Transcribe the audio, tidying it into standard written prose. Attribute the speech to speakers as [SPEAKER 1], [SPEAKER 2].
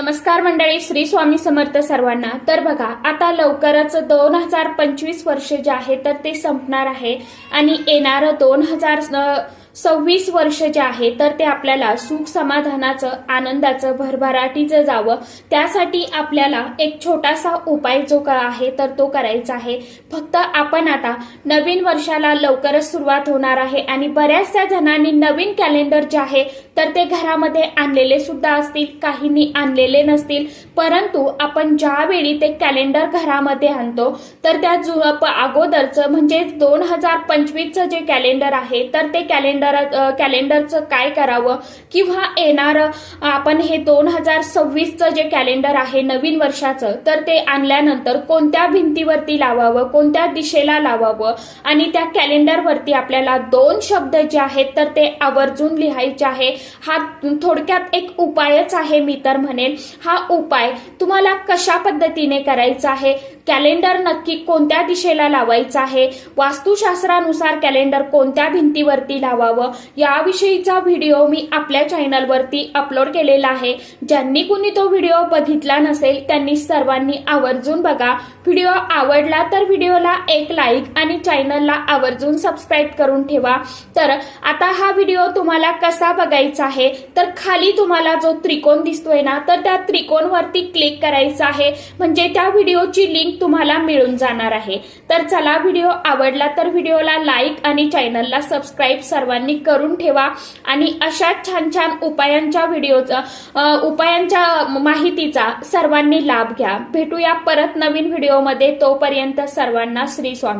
[SPEAKER 1] नमस्कार मंडळी, श्री स्वामी समर्थ सर्वांना। तर बघा, आता लवकरच 2025 वर्ष जे आहे तर ते संपणार आहे आणि येणारं 2026 वर्ष जे आहे तर ते आपल्याला सुख समाधानाचं, आनंदाचं, भरभराटीचं जावं, त्यासाठी आपल्याला एक छोटासा उपाय जो आहे तर तो करायचा आहे। फक्त आपण आता नवीन वर्षाला लवकरच सुरुवात होणार आहे आणि बऱ्याचशा जणांनी नवीन कॅलेंडर जे आहे तर ते घरामध्ये आणलेले सुद्धा असतील, काहींनी आणलेले नसतील, परंतु आपण ज्यावेळी ते कॅलेंडर घरामध्ये आणतो तर त्या अगोदरचं म्हणजे 2025चं जे कॅलेंडर आहे तर ते कॅलेंडरचं काय करावं, किंवा येणारं आपण हे 2026चं जे कॅलेंडर आहे नवीन वर्षाचं तर ते आणल्यानंतर कोणत्या भिंतीवरती लावावं, कोणत्या दिशेला लावावं, आणि त्या कॅलेंडरवरती आपल्याला 2 शब्द जे आहेत तर ते आवर्जून लिहायचे आहे। हा थोडक्यात एक उपायच आहे मी तर म्हणेन। हा उपाय तुम्हाला कशा पद्धतीने करायचा आहे, कॅलेंडर नक्की कोणत्या दिशेला लावायचं आहे, वास्तुशास्त्रानुसार कॅलेंडर कोणत्या भिंतीवरती लावावं, याविषयीचा व्हिडिओ मी आपल्या चॅनलवरती अपलोड केलेला आहे। ज्यांनी कुणी तो व्हिडिओ बघितला नसेल त्यांनी सर्वांनी आवर्जून बघा। व्हिडिओ आवडला तर व्हिडिओला एक लाईक आणि चॅनलला आवर्जून सबस्क्राईब करून ठेवा। तर आता हा व्हिडिओ तुम्हाला कसा बघायचा आहे, तर खाली तुम्हाला जो त्रिकोण दिसतोय ना तर त्या त्रिकोणवरती क्लिक करायचं आहे, म्हणजे त्या व्हिडिओची लिंक तुम्हाला मिळून जाणार आहे। तर चला, व्हिडिओ आवडला तर व्हिडिओला लाईक आणि चॅनलला सबस्क्राईब सर्वांनी करून ठेवा आणि अशा छान छान उपायांच्या माहितीचा सर्वांनी लाभ घ्या। भेटूया परत नवीन व्हिडिओमध्ये, तोपर्यंत सर्वांना श्री स्वामी।